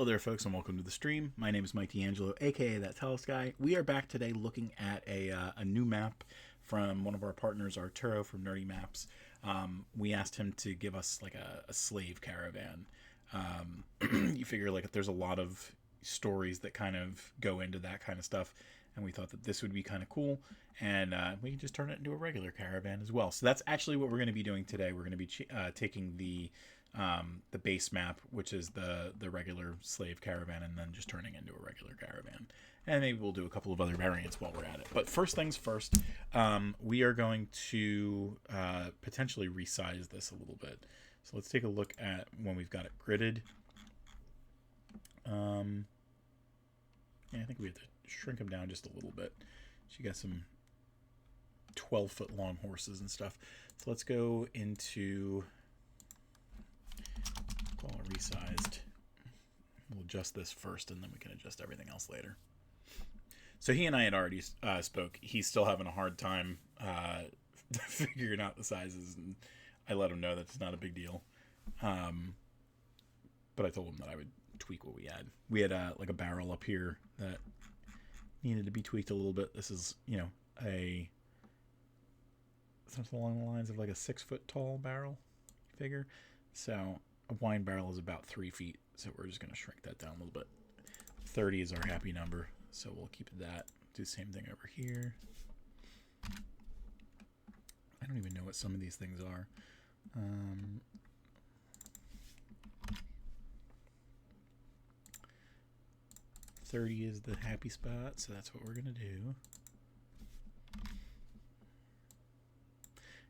Hello there, folks, and welcome to the stream. My name is Mike D'Angelo, aka That Tellest Guy. We are back today looking at a new map from one of our partners, Arturo from Nerdy Maps. We asked him to give us like a slave caravan. You figure like there's a lot of stories that kind of go into that kind of stuff, and we thought that this would be kind of cool, and we can just turn it into a regular caravan as well. So that's actually what we're going to be doing today. We're going to be taking the base map, which is the regular slave caravan, and then just turning into a regular caravan. And maybe we'll do a couple of other variants while we're at it. But first things first, we are going to potentially resize this a little bit. So let's take a look at when we've got it gridded. Yeah, I think we have to shrink them down just a little bit. So you got some 12-foot long horses and stuff. So let's go into call it resized. We'll adjust this first, and then we can adjust everything else later. So he and I had already spoke. He's still having a hard time figuring out the sizes, and I let him know that it's not a big deal. But I told him that I would tweak what we had. We had like a barrel up here that needed to be tweaked a little bit. This is, you know, something along the lines of like a 6-foot tall barrel figure. So a wine barrel is about 3 feet. So we're just going to shrink that down a little bit. 30 is our happy number. So we'll keep that. Do the same thing over here. I don't even know what some of these things are. 30 is the happy spot, so that's what we're gonna do.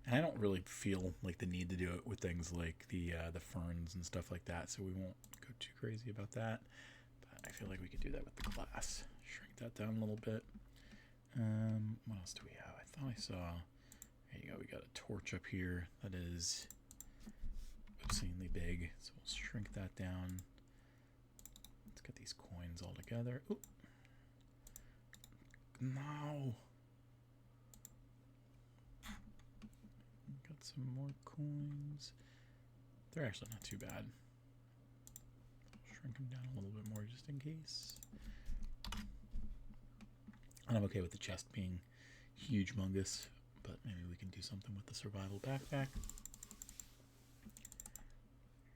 And I don't really feel like the need to do it with things like the ferns and stuff like that, so we won't go too crazy about that. But I feel like we could do that with the glass. Shrink that down a little bit. What else do we have? I thought I saw. There you go. We got a torch up here that is obscenely big, so we'll shrink that down. Let's get these coins all together. Oop. No. Got some more coins. They're actually not too bad. Shrink them down a little bit more just in case. And I'm okay with the chest being huge mungus, but maybe we can do something with the survival backpack.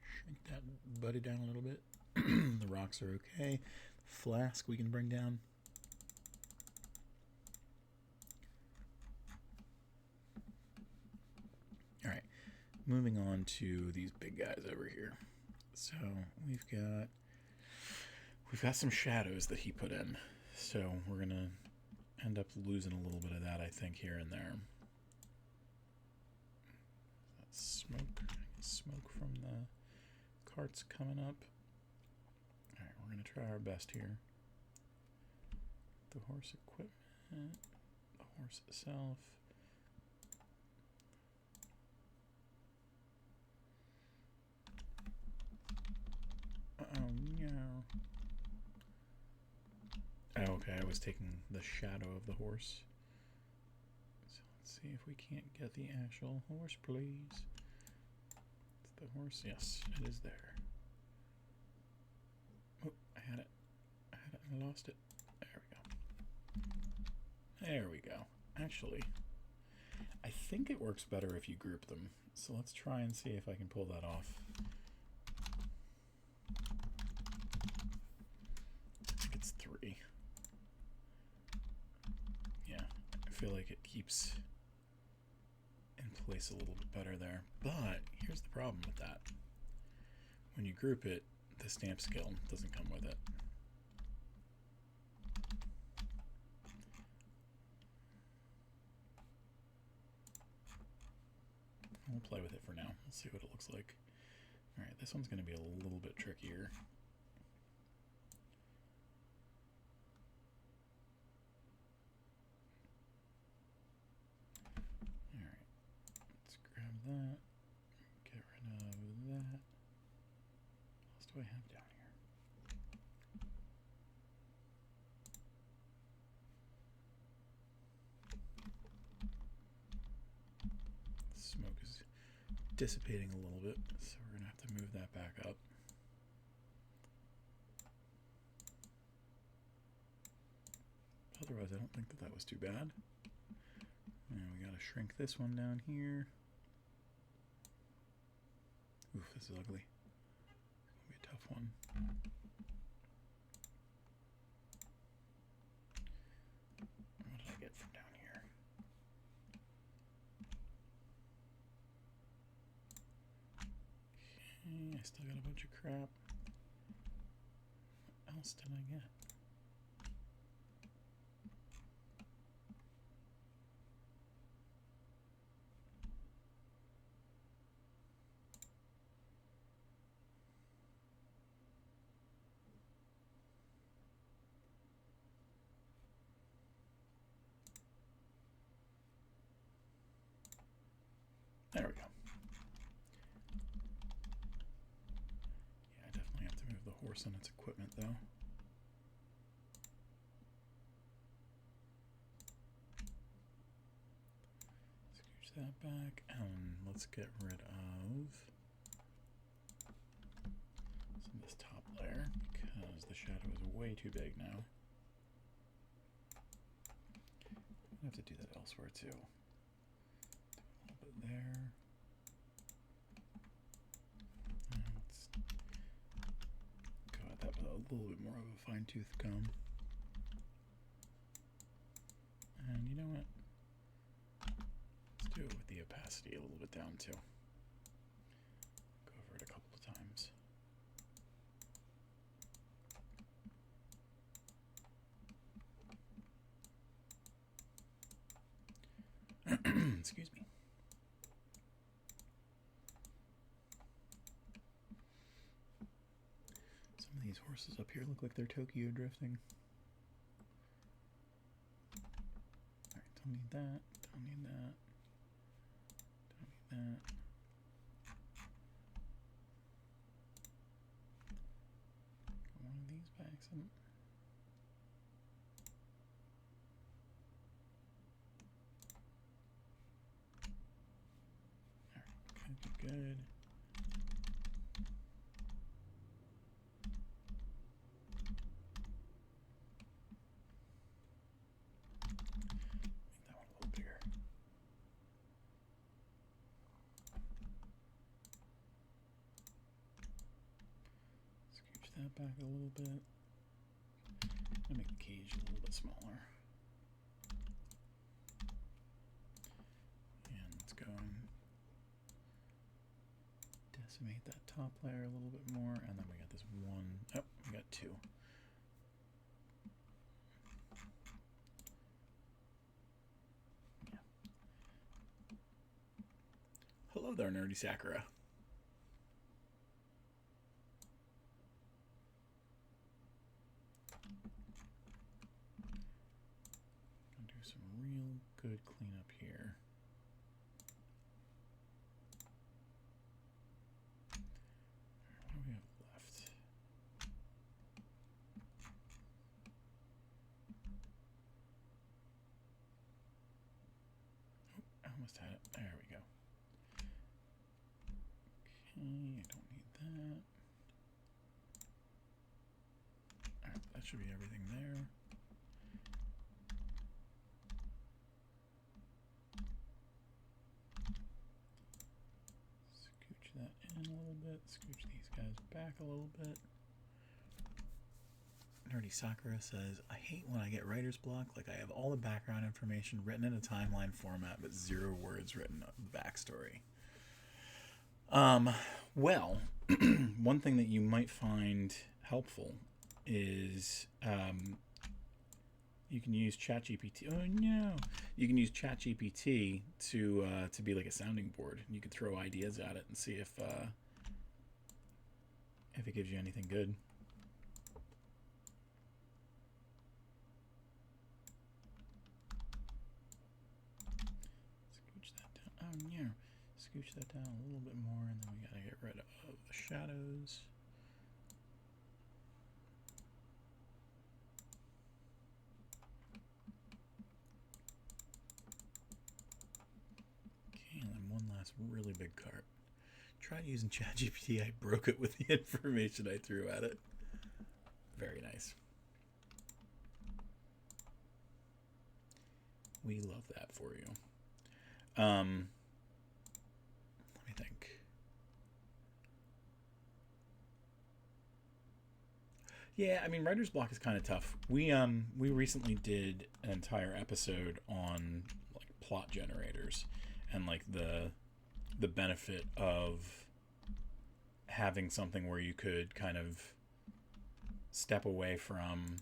Shrink that buddy down a little bit. The rocks are okay. Flask we can bring down. All right, moving on to these big guys over here. So we've got some shadows that he put in. So we're gonna end up losing a little bit of that, I think, here and there. Smoke from the carts coming up. Alright, we're going to try our best here. The horse equipment, the horse itself. Oh, no. Oh, okay, I was taking the shadow of the horse. So let's see if we can't get the actual horse, please. It's the horse. Yes, it is there. Oh, I had it and I lost it. There we go. There we go. Actually, I think it works better if you group them. So let's try and see if I can pull that off. I think it's 3. Yeah, I feel like it keeps in place a little bit better there. But here's the problem with that. When you group it, the stamp scale doesn't come with it. We'll play with it for now. We'll see what it looks like. Alright, this one's going to be a little bit trickier. Alright, let's grab that. Get rid of that. What else do I have down here? Smoke is dissipating a little bit, so we're going to have to move that back up. shadows. I don't think that was too bad. And we got to shrink this one down here. Oof, this is ugly. It's going to be a tough one. What did I get from down here? Okay, I still got a bunch of crap. What else did I get? There we go. Yeah, I definitely have to move the horse and its equipment, though. Scooch that back, and let's get rid of some of this top layer, because the shadow is way too big now. I have to do that elsewhere, too. There. And let's go at that with a little bit more of a fine-tooth comb. And you know what? Let's do it with the opacity a little bit down too. Go over it a couple of times. Excuse me. These horses up here look like they're Tokyo drifting. Alright, don't need that, don't need that, don't need that. Got one of these by accident. Alright, could be good. That back a little bit. I'll make the cage a little bit smaller. And let's go and decimate that top layer a little bit more. And then we got this one. Oh, we got two. Yeah. Hello there, Nerdy Sakura. Good cleanup here. What do we have left? Oh, I almost had it. There we go. Okay, I don't need that. Alright, that should be everything there. That in a little bit, scooch these guys back a little bit. Nerdy Sakura says, I hate when I get writer's block, like I have all the background information written in a timeline format, but 0 words written of the backstory. Well, one thing that you might find helpful is you can use ChatGPT. Oh no! You can use ChatGPT to be like a sounding board. You can throw ideas at it and see if it gives you anything good. Scooch that down. Oh no! Scooch that down a little bit more, and then we gotta get rid of the shadows. Really big cart. Tried using ChatGPT. I broke it with the information I threw at it. Very nice. We love that for you. Let me think. Yeah, I mean, writer's block is kind of tough. We recently did an entire episode on like plot generators and like the benefit of having something where you could kind of step away from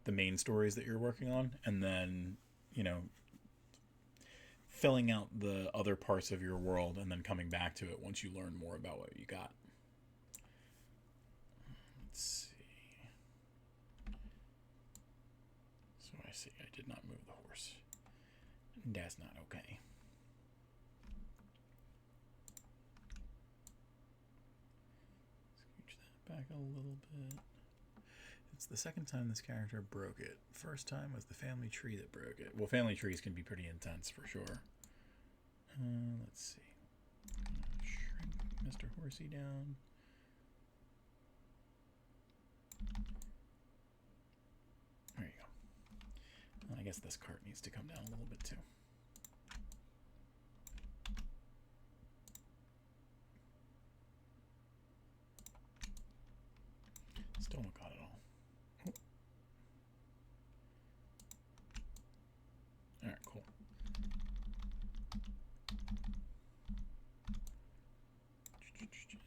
the main stories that you're working on and then, you know, filling out the other parts of your world and then coming back to it once you learn more about what you got. Let's see. So I see I did not move the horse. That's not okay. Scooch that back a little bit. It's the second time this character broke it. First time was the family tree that broke it. Well, family trees can be pretty intense for sure. Let's see. Shrink Mr. Horsey down. There you go. I guess this cart needs to come down a little bit too. Still not got it all. Oh. All right, cool.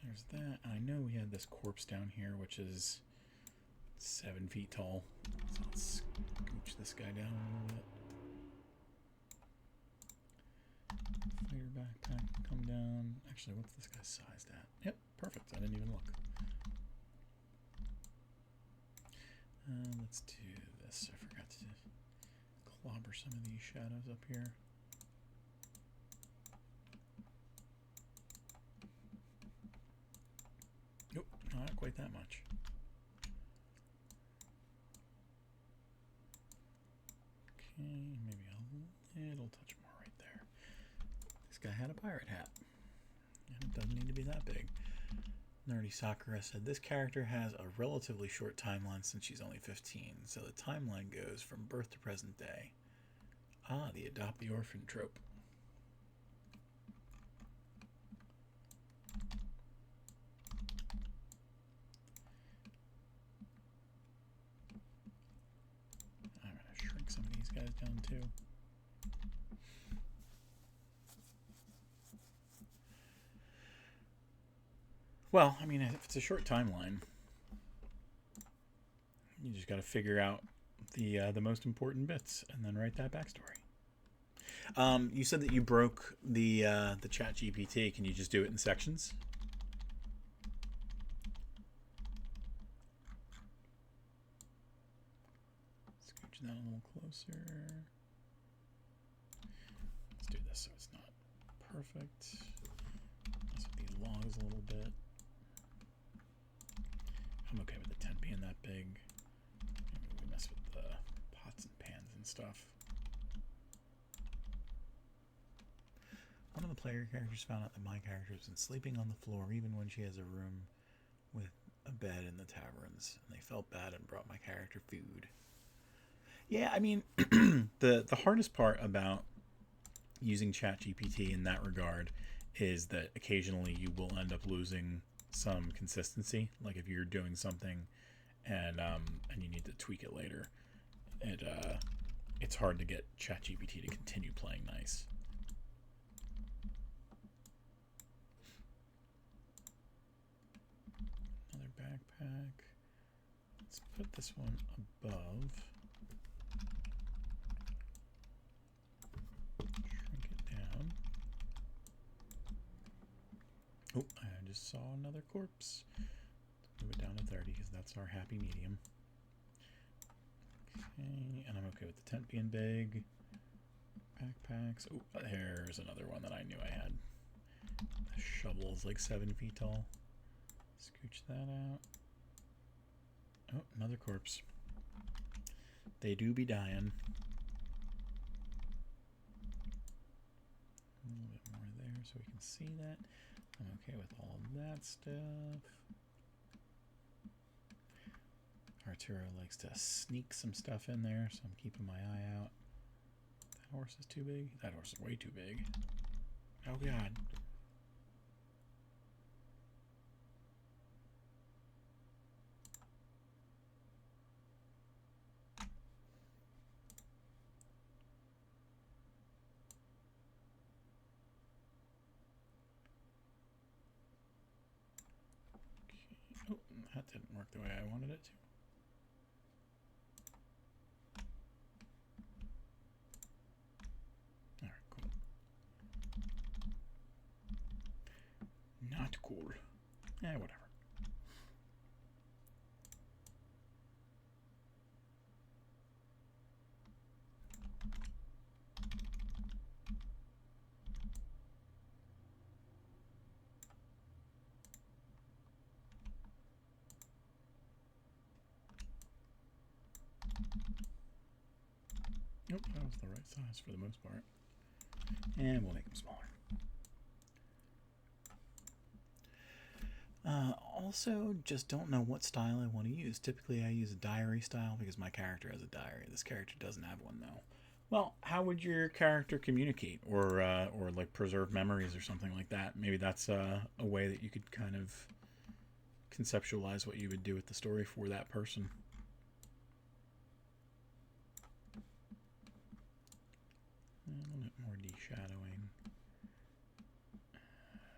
There's that. I know we had this corpse down here, which is 7 feet tall. So let's scooch this guy down a little bit. Fire backpack, come down. Actually, what's this guy sized at? Yep, perfect. I didn't even look. Let's do this. I forgot to clobber some of these shadows up here. Nope, not quite that much. Okay, maybe a little touch more right there. This guy had a pirate hat. And it doesn't need to be that big. Nerdy Sakura said, this character has a relatively short timeline since she's only 15, so the timeline goes from birth to present day. Ah, the adopt the orphan trope. I'm going to shrink some of these guys down too. Well, I mean, if it's a short timeline, you just got to figure out the most important bits and then write that backstory. You said that you broke the Chat GPT. Can you just do it in sections? Scooch that a little closer. Let's do this so it's not perfect. Mess with these logs a little bit. I'm okay with the tent being that big. Maybe we mess with the pots and pans and stuff. One of the player characters found out that my character has been sleeping on the floor even when she has a room with a bed in the taverns, and they felt bad and brought my character food. Yeah, I mean, the hardest part about using ChatGPT in that regard is that occasionally you will end up losing some consistency. Like if you're doing something and you need to tweak it later, it's hard to get ChatGPT to continue playing nice. Another backpack. Let's put this one above. Shrink it down. Oh, I just saw another corpse. Let's move it down to 30 because that's our happy medium. Okay, and I'm okay with the tent being big. Backpacks. Oh, there's another one that I knew I had. The shovel is like 7 feet tall. Scooch that out. Oh, another corpse. They do be dying. A little bit more there so we can see that. I'm okay with all of that stuff. Arturo likes to sneak some stuff in there, so I'm keeping my eye out. horse is too big. That horse is way too big. Oh god. Okay. Oh, that didn't work the way I wanted it to. Not cool. Whatever. Nope, that was the right size for the most part. And we'll make them smaller. Also, just don't know what style I want to use. Typically, I use a diary style because my character has a diary. This character doesn't have one, though. Well, how would your character communicate, or like preserve memories or something like that? Maybe that's a way that you could kind of conceptualize what you would do with the story for that person. A little bit more de-shadowing.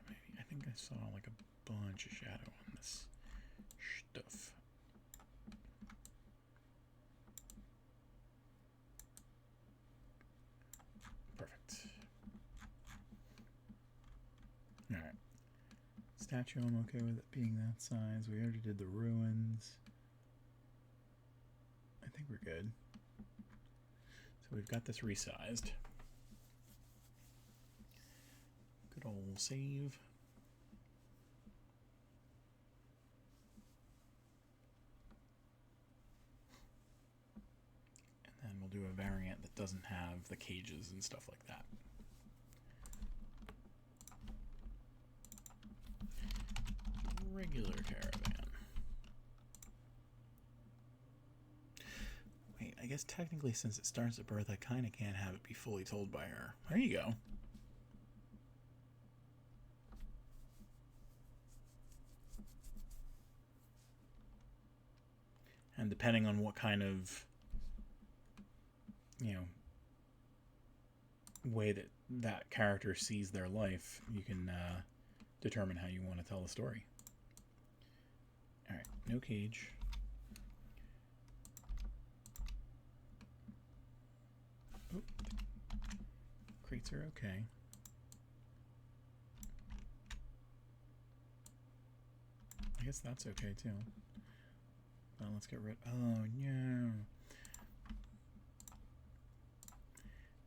Maybe I think I saw like a bunch of shadow on this stuff. Perfect. Alright. Statue, I'm okay with it being that size. We already did the ruins. I think we're good. So we've got this resized. Good old save. And we'll do a variant that doesn't have the cages and stuff like that. Regular Caravan. Wait, I guess technically since it starts at birth, I kind of can't have it be fully told by her. There you go. And depending on what kind of, way that that character sees their life, you can determine how you want to tell the story. Alright, no cage. Oh, crates are okay. I guess that's okay too. Well, let's get rid. Oh no!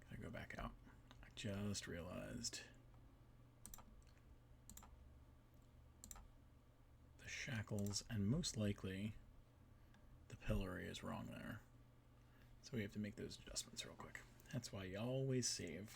Gotta go back out. I just realized the shackles, and most likely the pillory is wrong there. So we have to make those adjustments real quick. That's why you always save.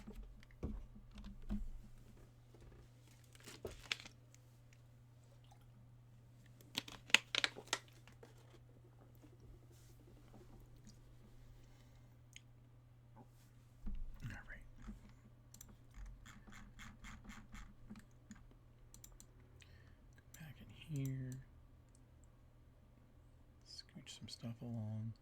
Here, scooch some stuff along.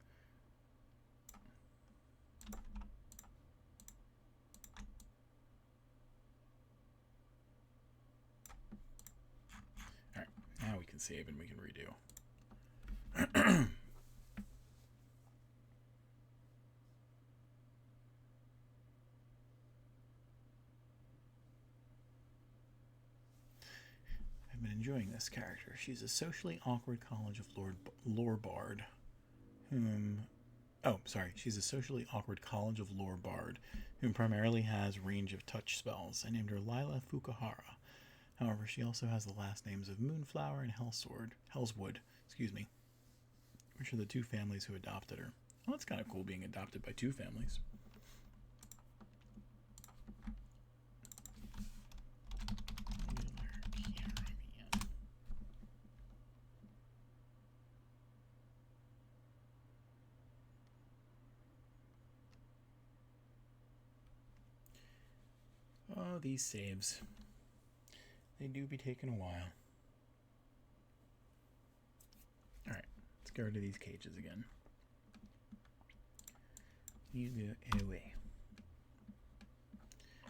All right, now we can save and we can redo. I've been enjoying this character. She's a socially awkward College of Lore Bard, she's a socially awkward College of Lore Bard, whom primarily has range of touch spells. I named her Lila Fukuhara. However, she also has the last names of Moonflower and Hellswood, which are the two families who adopted her. Well, that's kind of cool being adopted by two families. Oh, these saves. They do be taking a while. Alright, let's go to these cages again. You go away.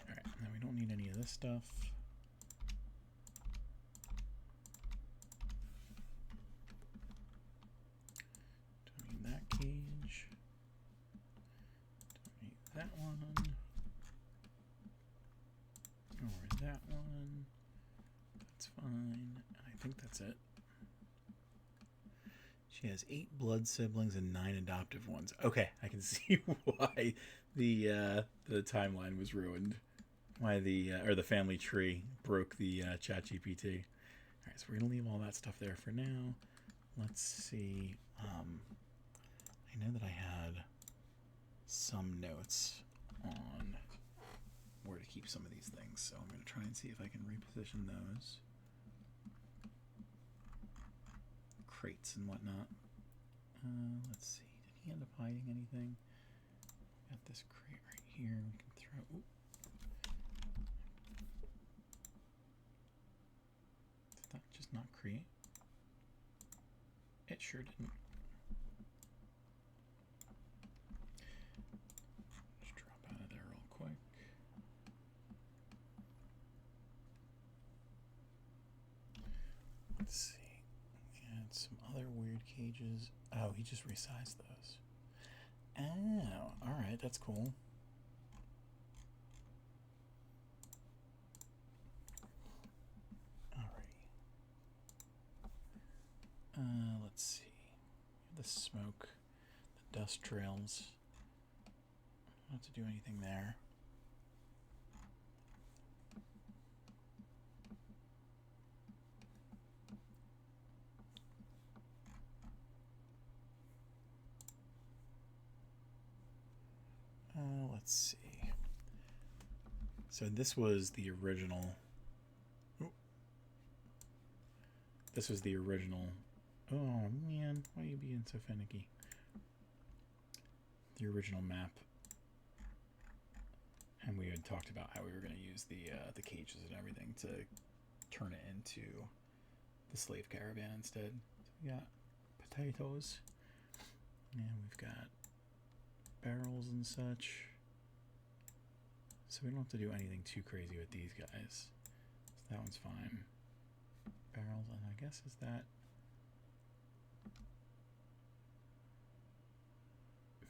Alright, now we don't need any of this stuff. Don't need that cage. Don't need that one. Or that one. That's fine. I think that's it. She has 8 blood siblings and 9 adoptive ones. Okay, I can see why the timeline was ruined. Why the family tree broke the ChatGPT. All right, so we're gonna leave all that stuff there for now. Let's see. I know that I had some notes on where to keep some of these things, so I'm gonna try and see if I can reposition those. Crates and whatnot. Let's see. Did he end up hiding anything? Got this crate right here. We can throw. Ooh. Did that just not create? It sure didn't. Just drop out of there real quick. Let's see. Some other weird cages. Oh, he just resized those. Oh, alright, that's cool. Alrighty. Let's see. The smoke, the dust trails. I don't have to do anything there. Let's see. So this was the original. Oh. This was the original. Oh man, why are you being so finicky? The original map, and we had talked about how we were going to use the cages and everything to turn it into the slave caravan instead. So we got potatoes, and we've got barrels and such. So we don't have to do anything too crazy with these guys. So that one's fine. Barrels, and I guess is that.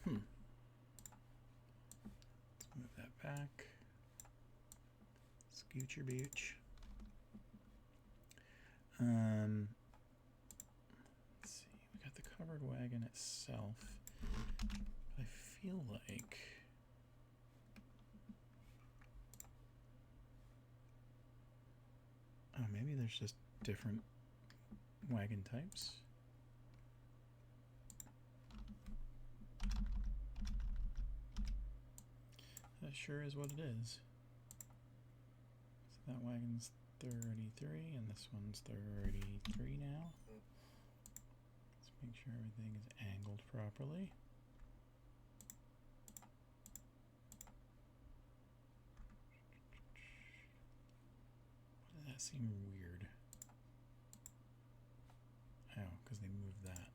Let's move that back. Scooch your booch. Let's see. We got the covered wagon itself. I feel like. Oh, maybe there's just different wagon types. That sure is what it is. So that wagon's 33 and this one's 33 now. Let's make sure everything is angled properly. That seemed weird. Oh, because they moved that.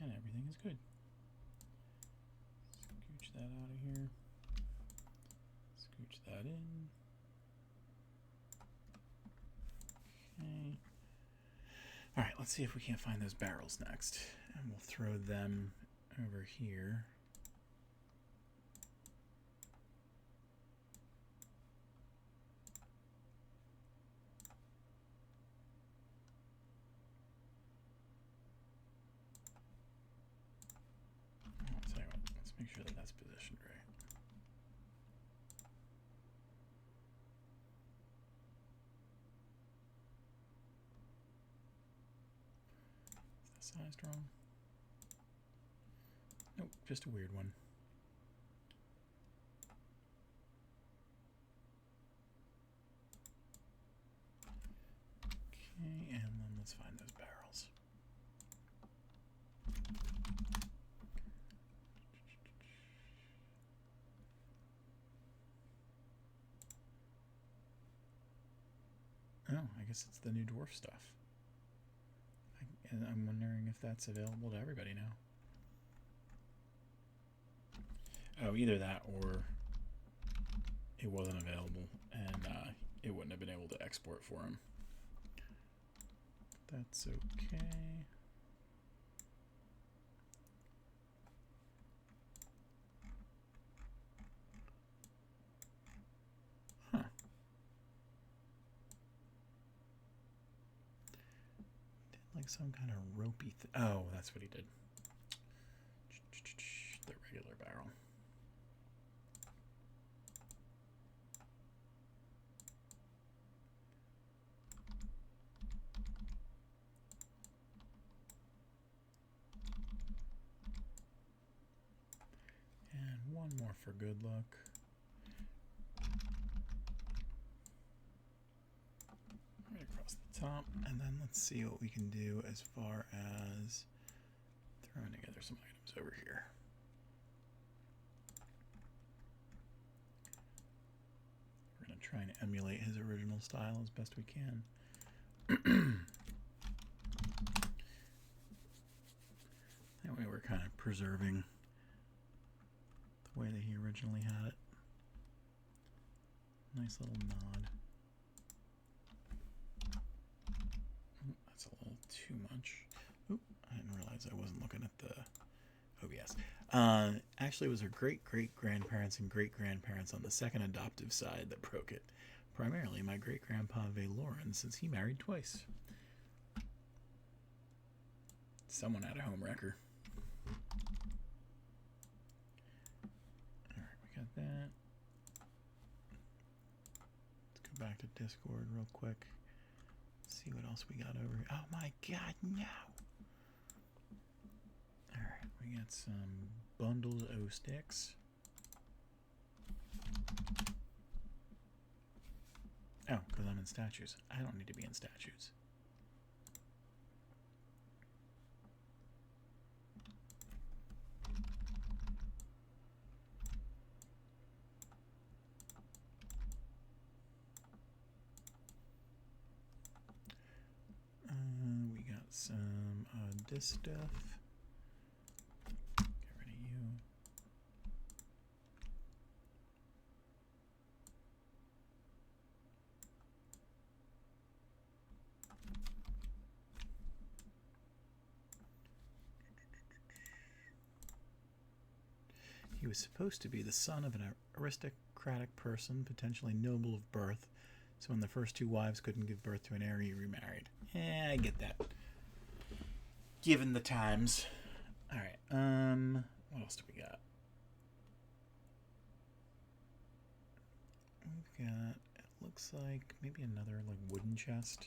And everything is good. Scooch that out of here. Scooch that in. Okay. Alright, let's see if we can't find those barrels next. And we'll throw them over here. I'll tell you what, let's make sure that that's positioned right. Is that sized wrong? Nope, just a weird one. Okay, and then let's find those barrels. Oh, I guess it's the new dwarf stuff. And I'm wondering if that's available to everybody now. Oh, either that or it wasn't available and it wouldn't have been able to export for him. That's okay. Huh. Did like some kind of ropey oh, that's what he did. The regular barrel. And one more for good luck. Right across the top, and then let's see what we can do as far as throwing together some items over here. We're going to try and emulate his original style as best we can. That way we're kind of preserving the way that he originally had it. Nice little nod. That's a little too much. Oop, I didn't realize I wasn't looking at the OBS. Actually, it was her great-great-grandparents and great-grandparents on the second adoptive side that broke it. Primarily my great-grandpa Valoran, since he married twice. Someone had a home wrecker. Alright, we got that. Let's go back to Discord real quick. See what else we got over here. Oh my god, no! Alright, we got some bundled O sticks. Oh, because I'm in statues. I don't need to be in statues. We got some this stuff. Get rid of you. He was supposed to be the son of an aristocratic person, potentially noble of birth. So when the first two wives couldn't give birth to an heir, he remarried. I get that. Given the times. Alright, what else do we got? We've got, it looks like maybe another like wooden chest.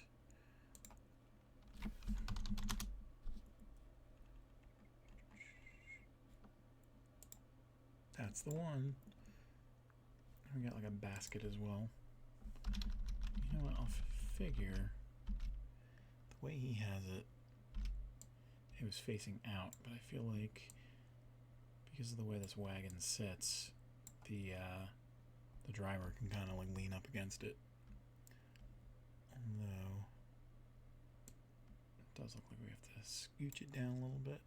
That's the one. We got like a basket as well. You know what? I'll figure the way he has it, it was facing out, but I feel like because of the way this wagon sits, the driver can kind of like lean up against it. Although it does look like we have to scooch it down a little bit.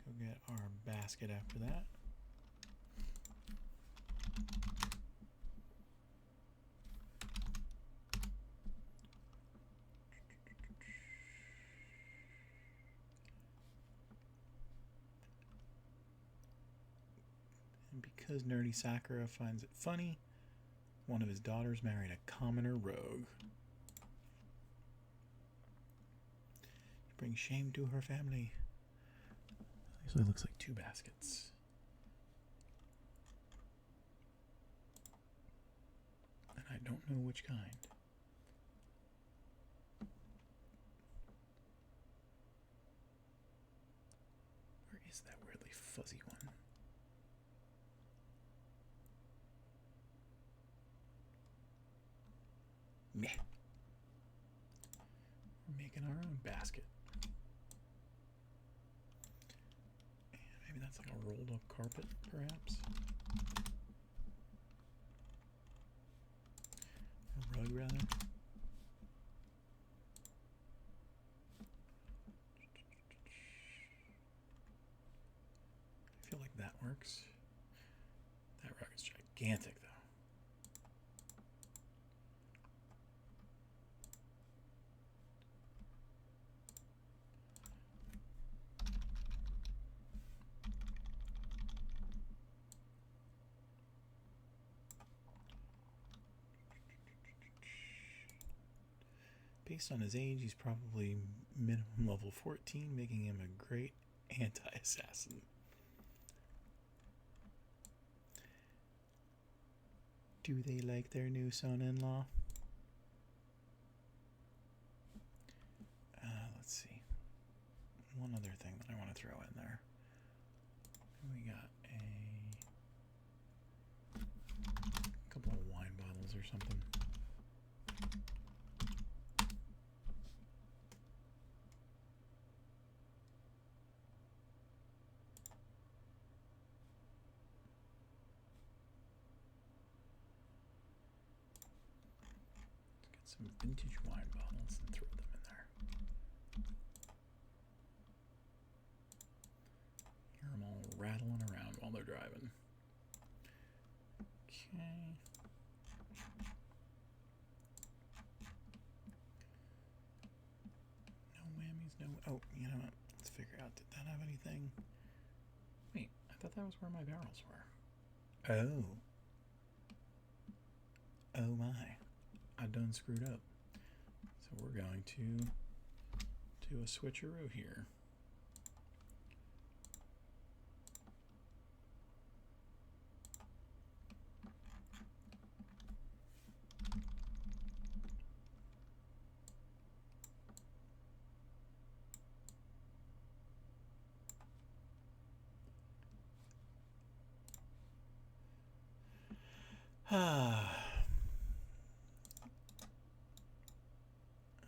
Go get our basket after that. And because Nerdy Sakura finds it funny, one of his daughters married a commoner rogue. She brings shame to her family. Actually looks like two baskets. And I don't know which kind. Where is that weirdly fuzzy one? Meh. We're making our own basket. Maybe that's like a rolled up carpet, perhaps. Ladybug, rather. I feel like that works. That rug is gigantic, though. Based on his age, he's probably minimum level 14, making him a great anti-assassin. Do they like their new son-in-law? Let's see. One other thing that I want to throw in there. We got a couple of wine bottles or something. Some vintage wine bottles and throw them in there. Hear them all rattling around while they're driving. Okay. No whammies, no. Oh, you know what? Let's figure out. Did that have anything? Wait, I thought that was where my barrels were. Oh. Oh my. I done screwed up. So we're going to do a switcheroo here.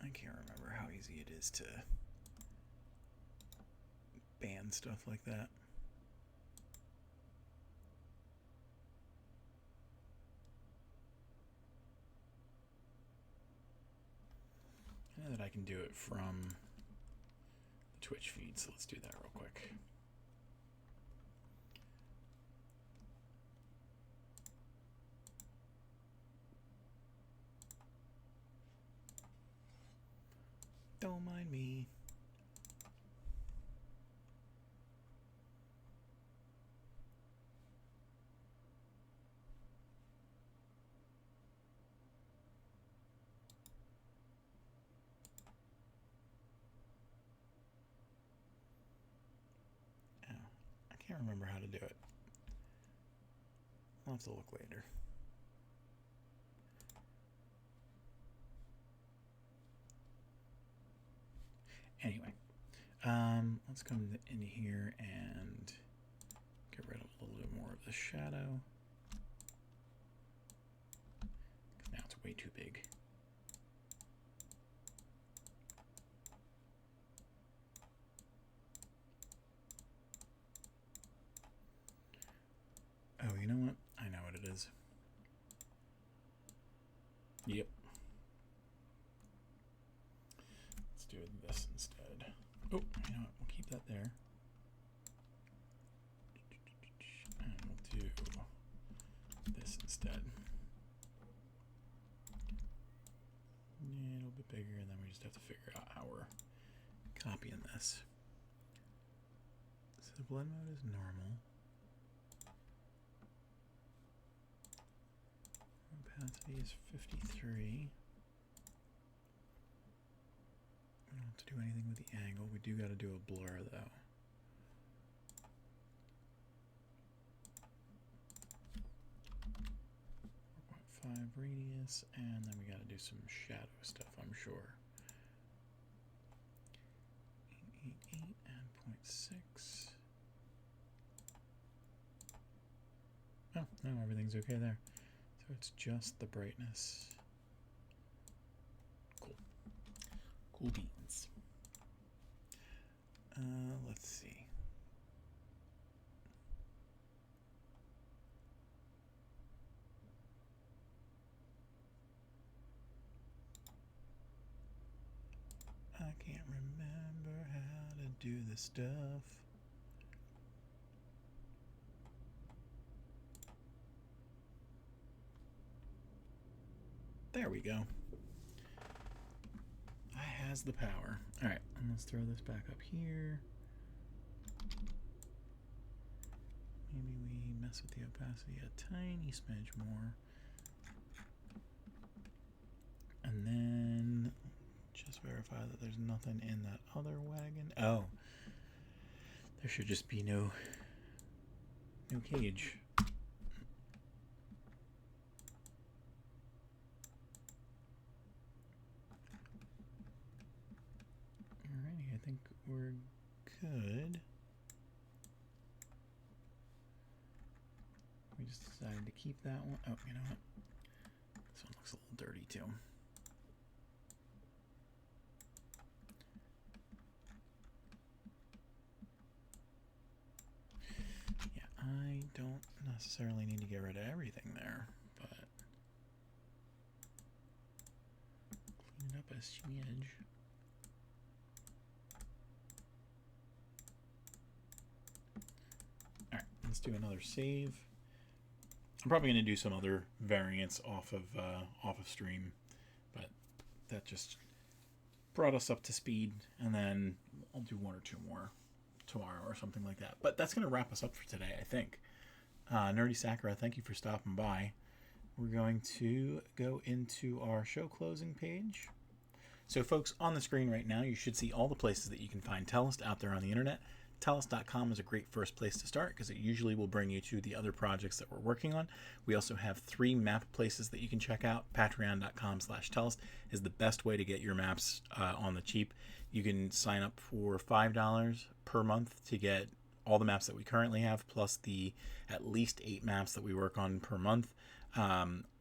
I can't remember how easy it is to ban stuff like that. I know that I can do it from the Twitch feed, so let's do that real quick. Don't mind me. Oh, I can't remember how to do it. I'll have to look later. Anyway, let's come in here and get rid of a little bit more of the shadow. Because now it's way too big. Oh, you know what? I know what it is. Yep. Let's do this instead. Oh, you know what? We'll keep that there. And we'll do this instead. Yeah, a little bit bigger, and then we just have to figure out how we're copying this. So the blend mode is normal. Opacity is 53. We don't have to do anything with the angle. We do got to do a blur though. .5 radius, and then we got to do some shadow stuff, I'm sure. 888 and 0.6. Oh, no, everything's okay there. So it's just the brightness. Cool. Cool beans. Let's see. Can't remember how to do this stuff. There we go. I has the power. All right, let's throw this back up here. Maybe we mess with the opacity a tiny smidge more. And then just verify that there's nothing in that other wagon. Oh, there should just be no cage. Alrighty, I think we're good. We just decided to keep that one. Oh, you know what? This one looks a little dirty too. Yeah, I don't necessarily need to get rid of everything there, but clean it up a smidge. All right, let's do another save. I'm probably going to do some other variants off of stream, but that just brought us up to speed, and then I'll do one or two more tomorrow or something like that. But that's going to wrap us up for today, I think. Nerdy Sakura, thank you for stopping by. We're going to go into our show closing page. So folks, on the screen right now, you should see all the places that you can find Tellest out there on the internet. Tellest.com is a great first place to start because it usually will bring you to the other projects that we're working on. We also have 3 map places that you can check out. Patreon.com/Tellest is the best way to get your maps on the cheap. You can sign up for $5 per month to get all the maps that we currently have, plus the at least 8 maps that we work on per month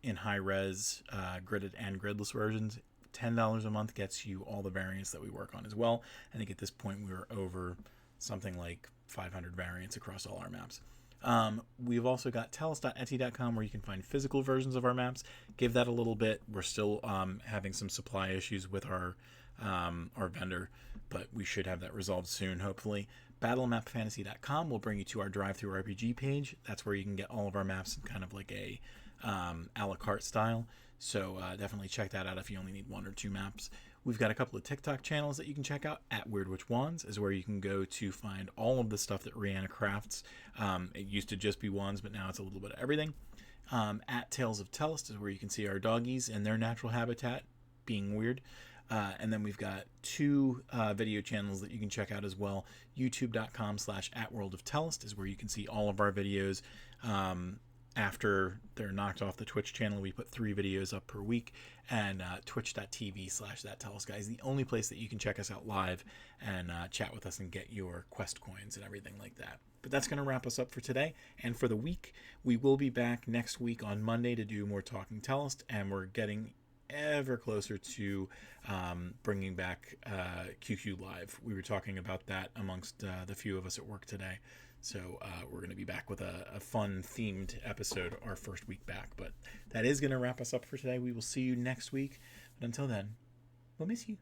in high-res, gridded and gridless versions. $10 a month gets you all the variants that we work on as well. I think at this point we're over something like 500 variants across all our maps. We've also got Tellest.Etsy.com where you can find physical versions of our maps. Give that a little bit. We're still having some supply issues with our vendor, but we should have that resolved soon, hopefully. BattleMapFantasy.com will bring you to our drive-through RPG page. That's where you can get all of our maps in kind of like a la carte style. So definitely check that out if you only need 1 or 2 maps. We've got a couple of TikTok channels that you can check out. At Weird Witch Wands is where you can go to find all of the stuff that Rihanna crafts. It used to just be wands, but now it's a little bit of everything. At Tales of Tellest is where you can see our doggies in their natural habitat being weird. And then we've got 2 video channels that you can check out as well. YouTube.com/@WorldOfTellest is where you can see all of our videos. After they're knocked off the Twitch channel, we put 3 videos up per week, and twitch.tv/thattellestguy is the only place that you can check us out live and chat with us and get your quest coins and everything like that. But that's going to wrap us up for today and for the week. We will be back next week on Monday to do more Talking Tellest, and we're getting ever closer to bringing back QQ Live. We were talking about that amongst the few of us at work today. So we're going to be back with a fun themed episode our first week back. But that is going to wrap us up for today. We will see you next week. But until then, we'll miss you.